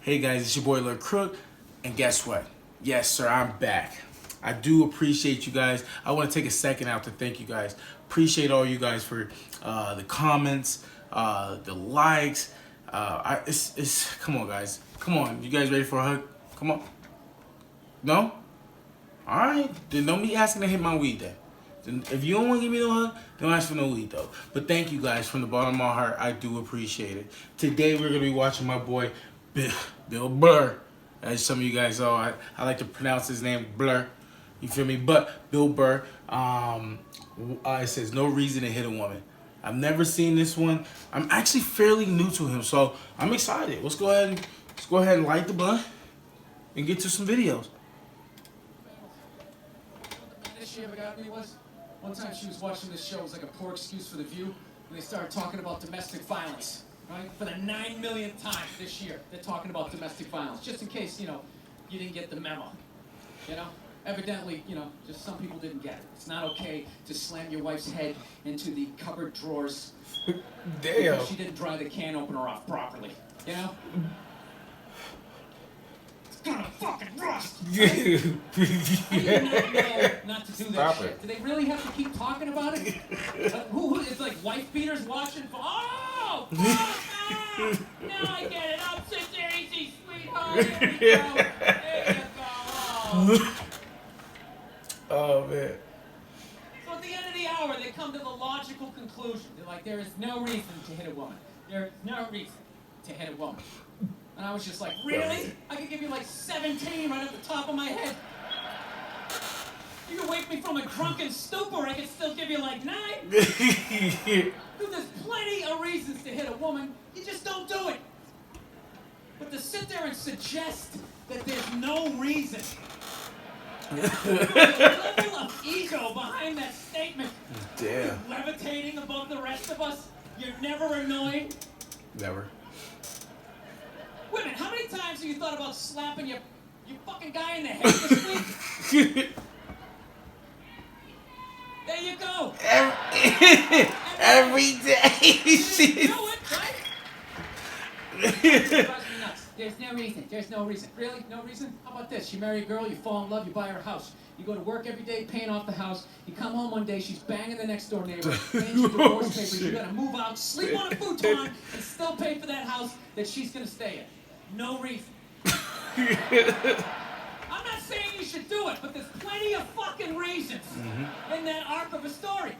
Hey guys, it's your boy Lil Crook, and guess what? Yes, sir, I'm back. I do appreciate you guys. I want to take a second out to thank you guys. Appreciate all you guys for the comments, the likes. It's come on, guys. Come on, you guys ready for a hug? Come on. No? All right. Then don't be asking to hit my weed then. If you don't want to give me no hug, don't ask for no weed though. But thank you guys from the bottom of my heart. I do appreciate it. Today we're gonna be watching my boy Bill Burr. As some of you guys know, I like to pronounce his name Blur. You feel me? But Bill Burr, it says no reason to hit a woman. I've never seen this one. I'm actually fairly new to him, so I'm excited. Let's go ahead and light the blunt and get to some videos. She ever got me was one time she was watching this show. It was like a poor excuse for The View, and they started talking about domestic violence. Right? For the 9 millionth time this year, they're talking about domestic violence. Just in case, you didn't get the memo. Evidently, just some people didn't get it. It's not okay to slam your wife's head into the cupboard drawers. Damn. Because she didn't dry the can opener off properly. Gonna fucking rust. Right? How do you not know not to do that shit? Do they really have to keep talking about it? Who it's like wife beaters watching for, oh, fuck, now I get it. I'm so easy, sweetheart. Here we go. There you go. Oh man. So at the end of the hour, they come to the logical conclusion. They're like, there is no reason to hit a woman. There is no reason to hit a woman. And I was just like, really? I could give you like 17 right off the top of my head. You could wake me from a drunken stupor, I could still give you like 9. Dude, there's plenty of reasons to hit a woman. You just don't do it. But to sit there and suggest that there's no reason. The level of ego behind that statement. Damn. You're levitating above the rest of us. You're never annoyed. Never. Women, how many times have you thought about slapping your fucking guy in the head this week? There you go. Every day. You know it, right? It drives me nuts. There's no reason. There's no reason. Really? No reason? How about this? You marry a girl, you fall in love, you buy her a house. You go to work every day, paying off the house. You come home one day, she's banging the next door neighbor, hands you divorce papers. You gotta move out, sleep on a futon, and still pay for that house that she's gonna stay in. No reason. I'm not saying you should do it, but there's plenty of fucking reasons in that arc of a story.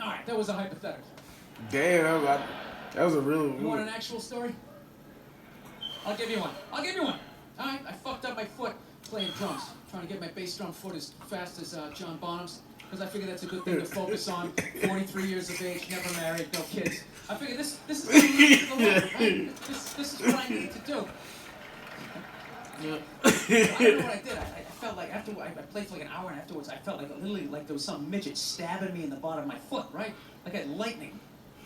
All right, that was a hypothetical. Damn, that was a real. You want an actual story? I'll give you one. All right, I fucked up my foot playing drums, trying to get my bass drum foot as fast as John Bonham's. Because I figured that's a good thing to focus on. 43 years of age, never married, no kids. I figured this is what I need to do, right? This is what I need to do. I don't know what I did. I felt like after I played for like an hour, and afterwards I felt like literally like there was some midget stabbing me in the bottom of my foot, right? Like I had lightning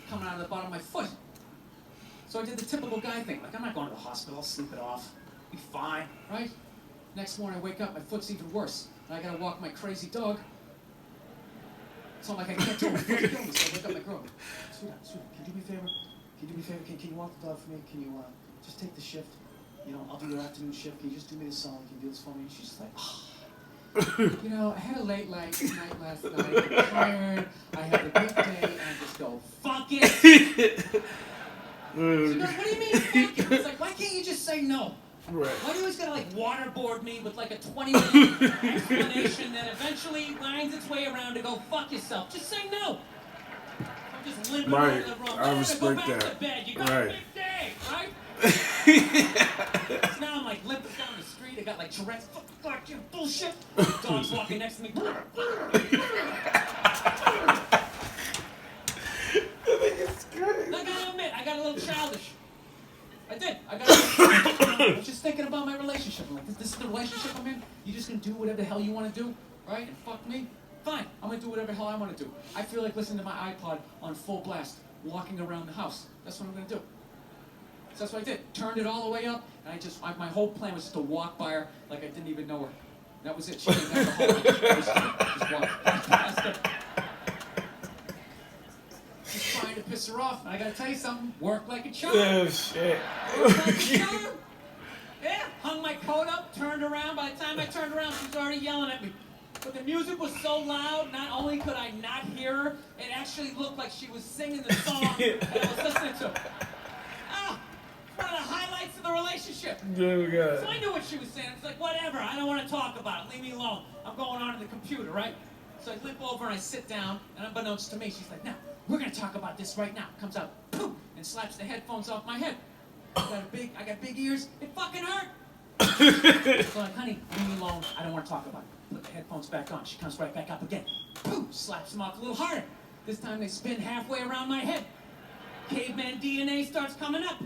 coming out of the bottom of my foot. So I did the typical guy thing. Like, I'm not going to the hospital. I'll sleep it off. Be fine, right? Next morning I wake up, my foot's even worse. And I gotta walk my crazy dog. So I'm like, I can't do my foot kill me. So I wake up my girl. Sweetheart, can you do me a favor? Can you walk the dog for me? Can you just take the shift? I'll do your afternoon shift. Can you just do me this song? Can you do this for me? And she's just like, oh. I had a late night last night. I'm tired. I had a big day. And I just go, fuck it. She goes, what do you mean, fuck it? It's like, why can't you just say no? Right. Why do you always gotta like waterboard me with like a 20-minute explanation that eventually winds its way around to go fuck yourself? Just say no. I'm just limping over the road. I respect go back that. to bed. You got a big day, right? So now I'm like limping down the street. I got like Tourette's. Fuck you, bullshit. Dog's walking next to me. I gotta admit, I got a little childish. I did. I was just thinking about my relationship. I'm like, this is the relationship I'm in? You just gonna do whatever the hell you want to do, right? And fuck me? Fine. I'm gonna do whatever the hell I want to do. I feel like listening to my iPod on full blast, walking around the house. That's what I'm gonna do. So that's what I did. Turned it all the way up, and my whole plan was just to walk by her like I didn't even know her. That was it. She didn't have the whole just walk past her. Just trying to piss pissed her off. I gotta tell you something. Worked like a charm. Oh, shit. Worked like a charm. Yeah, hung my coat up, turned around. By the time I turned around, she was already yelling at me. But the music was so loud, not only could I not hear her, it actually looked like she was singing the song that I was listening to. Ah, one of the highlights of the relationship. Oh, God. So I knew what she was saying. It's like, whatever, I don't want to talk about it. Leave me alone. I'm going on to the computer, right? So I limp over and I sit down, and unbeknownst to me, she's like, now, we're going to talk about this right now. Comes out, poof, and slaps the headphones off my head. I got big ears. It fucking hurt. So like, honey, leave me alone. I don't want to talk about it. Put the headphones back on. She comes right back up again. Poof, slaps them off a little harder. This time they spin halfway around my head. Caveman DNA starts coming up.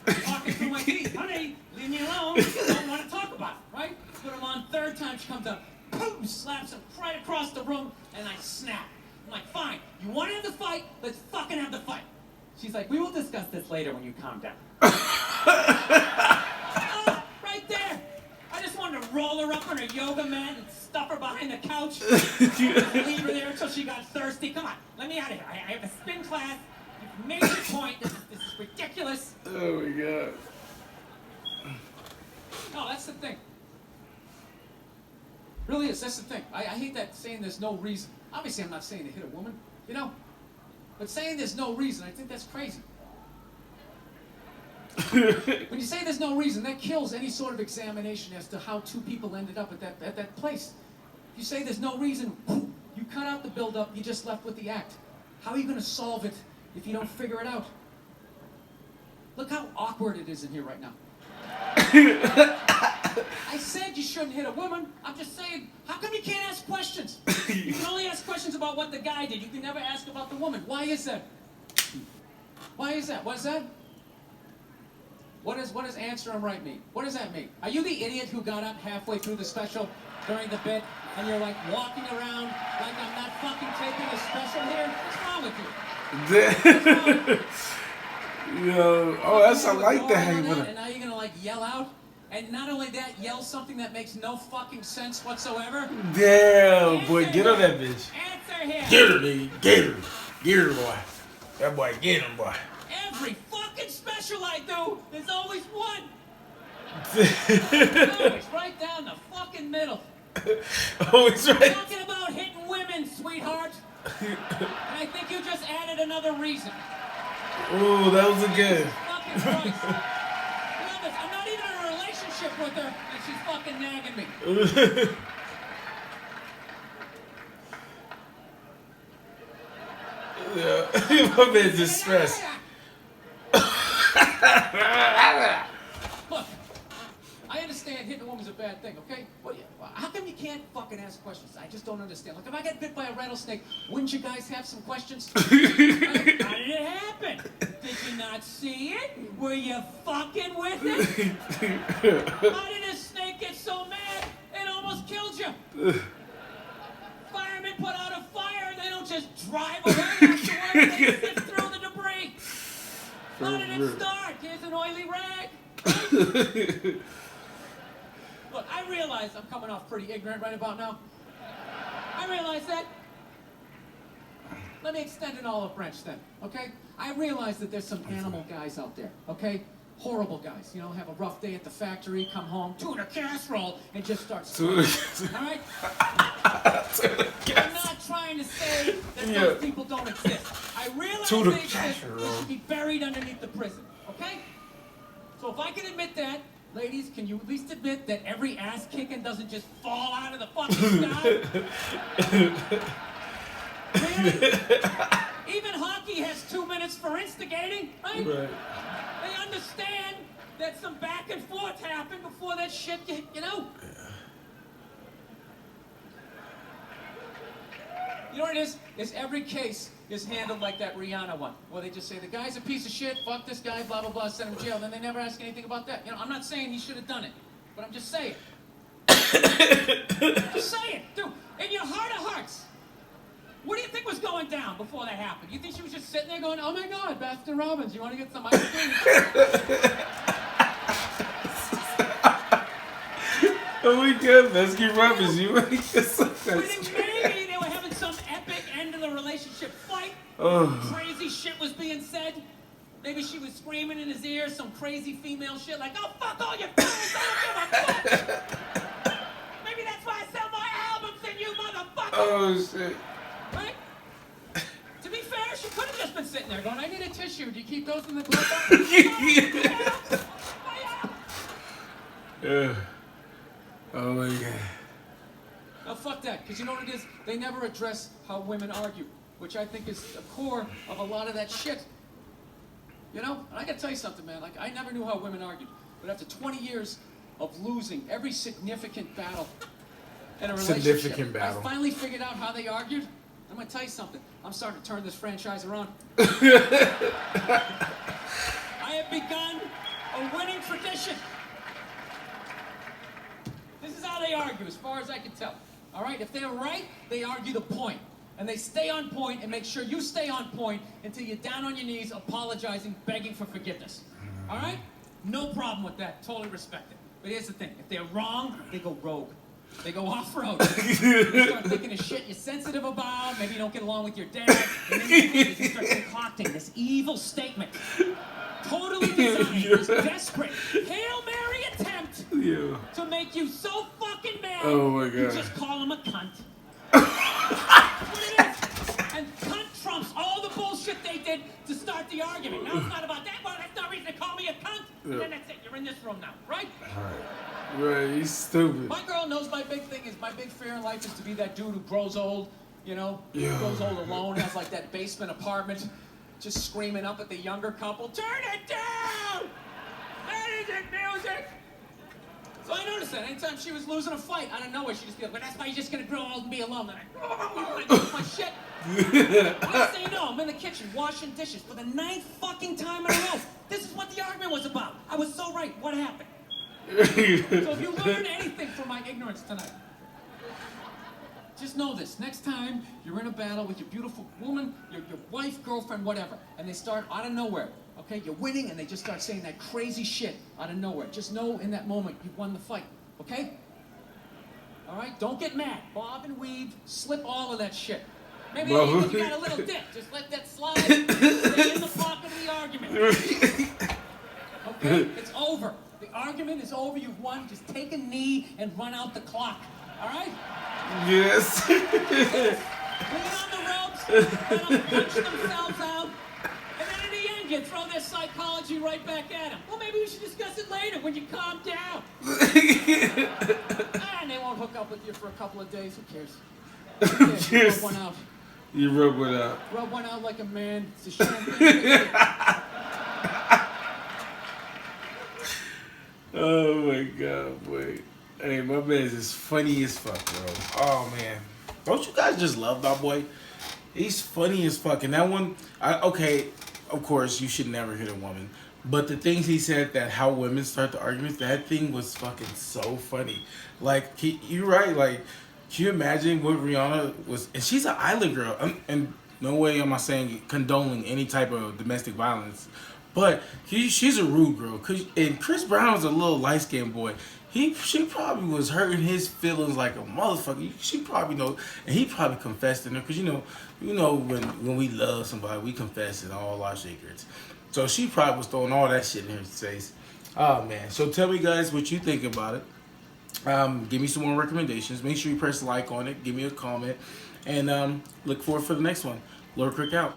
Talking through my teeth. Honey, leave me alone. Don't want to talk about it, right? Put them on. Third time she comes up. Poof, slaps him right across the room, and I snap. I'm like, fine. You want to have the fight? Let's fucking have the fight. She's like, we will discuss this later when you calm down. Oh, right there. I just wanted to roll her up on her yoga mat and stuff her behind the couch. Leave her there until she got thirsty. Come on, let me out of here. I have a spin class. You've made your point. This is ridiculous. Oh, my God. No, that's the thing. Really is. That's the thing. I hate that saying there's no reason. Obviously, I'm not saying to hit a woman, you know? But saying there's no reason, I think that's crazy. When you say there's no reason, that kills any sort of examination as to how two people ended up at that place. If you say there's no reason, you cut out the build-up, you're just left with the act. How are you going to solve it if you don't figure it out? Look how awkward it is in here right now. I said you shouldn't hit a woman. I'm just saying, how come you can't ask questions? You can only ask questions about what the guy did. You can never ask about the woman. Why is that? Why is that? What is that? What does answer him right mean? What does that mean? Are you the idiot who got up halfway through the special during the bit and you're like walking around like I'm not fucking taping a special here? What's wrong with you? Yo, oh, that's I like that. And now you're gonna like yell out, and not only that, yell something that makes no fucking sense whatsoever. Damn, boy, get on that bitch. Answer him. Get her, nigga. Get her. Get her, boy. That boy, get him, boy. Every fucking special I do, there's always one. Always right down the fucking middle. Always right. Talking about hitting women, sweetheart. And I think you just added another reason. Oh, that was a good. Fucking Christ. I'm not even in a relationship with her, and she's fucking nagging me. Yeah, my man's just stressed. Look, I understand hitting a woman's a bad thing, okay? How come you can't fucking ask questions? I just don't understand. Like, if I got bit by a rattlesnake, wouldn't you guys have some questions? How did it happen? Did you not see it? Were you fucking with it? How did a snake get so mad it almost killed you? Firemen put out a fire and they don't just drive away afterwards. They sift through the debris. How did it start? Here's an oily rag. Look, I realize I'm coming off pretty ignorant right about now. I realize that. Let me extend an olive branch then, okay? I realize that there's some animal guys out there, okay? Horrible guys, you know, have a rough day at the factory, come home, tuna casserole, and just start sweating. All right? I'm not trying to say that those people don't exist. I realize they exist. They should be buried underneath the prison, okay? So if I can admit that, ladies, can you at least admit that every ass kicking doesn't just fall out of the fucking sky? Really? Even hockey has 2 minutes for instigating, right? They understand that some back and forth happened before that shit, you know? You know what it is? Is every case is handled like that Rihanna one, where they just say, the guy's a piece of shit, fuck this guy, blah, blah, blah, send him to jail. Then they never ask anything about that. You know, I'm not saying he should have done it, but I'm just saying. Just saying, dude, in your heart of hearts, what do you think was going down before that happened? You think she was just sitting there going, oh my God, Baskin Robbins, you want to get some ice cream? Oh my God, Baskin Robbins, you want to get some ice cream? Maybe they were having some epic end of the relationship fight. Crazy shit was being said. maybe she was screaming in his ear some crazy female shit like, "Oh, fuck all your fans, I don't give a fuck." Maybe that's why I sell my albums and you motherfucker. Oh shit. Right? To be fair, she could have just been sitting there going, "I need a tissue. Do you keep those in the glove box?" Oh my god. No, fuck that, because you know what it is? They never address how women argue, which I think is the core of a lot of that shit. You know? And I gotta tell you something, man. Like, I never knew how women argued. But after 20 years of losing every significant battle in a relationship, Significant battle. I finally figured out how they argued. I'm gonna tell you something. I'm starting to turn this franchise around. I have begun a winning tradition. This is how they argue, as far as I can tell. All right? If they're right, they argue the point. And they stay on point and make sure you stay on point until you're down on your knees, apologizing, begging for forgiveness. All right? No problem with that. Totally respect it. But here's the thing. If they're wrong, they go rogue. They go off-road. You start thinking of shit you're sensitive about. Maybe you don't get along with your dad. And then you start concocting this evil statement. Totally designed, this desperate, Hail Mary attempt to make you so fucking mad, Oh my you god. just call him a cunt. That's what it is. And cunt trumps all the bullshit they did to start the argument. Now it's not about that. Well, that's no reason to call me a cunt. And then that's it. You're in this room now, right? Right, he's stupid. My girl knows my big thing is, my big fear in life is to be that dude who grows old, you know? Yeah. Grows old alone, has like that basement apartment, just screaming up at the younger couple, "Turn it down! That isn't music!" So I noticed that anytime she was losing a fight, out of nowhere, she'd just be like, "Well, that's why you're just gonna grow old and be alone." And I lose my shit. Next thing you know, I'm in the kitchen washing dishes for the 9th fucking time in a row. This is what the argument was about. I was so right. What happened? So if you learn anything from my ignorance tonight, just know this. Next time you're in a battle with your beautiful woman, your wife, girlfriend, whatever, and they start out of nowhere, okay? You're winning and they just start saying that crazy shit out of nowhere. Just know in that moment you've won the fight, okay? All right? Don't get mad. Bob and weave, slip all of that shit. Maybe even if you got a little dick, just let that slide. Stay in the pocket of the argument. Okay? It's over. The argument is over. You've won. Just take a knee and run out the clock. All right? Yes. Clean on the ropes, let them punch themselves out, and then in the end, you throw their psychology right back at them. Well, maybe we should discuss it later when you calm down. And they won't hook up with you for a couple of days. Who cares? Who cares? You rub one out. You rub it out. Rub one out like a man. It's a champagne. Oh my god, boy. Hey, my man's is funny as fuck, bro. Oh man. Don't you guys just love that boy? He's funny as fuck. And that one, okay, of course, you should never hit a woman. But the things he said, that how women start the arguments, that thing was fucking so funny. Like, you're right. Like, can you imagine what Rihanna was? And she's an island girl. And no way am I saying condoning any type of domestic violence. But she's a rude girl. And Chris Brown's a little light-skinned boy. She probably was hurting his feelings like a motherfucker. She probably know, and he probably confessed in her, because you know when we love somebody, we confess in all our secrets. So she probably was throwing all that shit in her face. Oh man. So tell me guys what you think about it. Give me some more recommendations. Make sure you press like on it. Give me a comment, and look forward for the next one. Lord Crick out.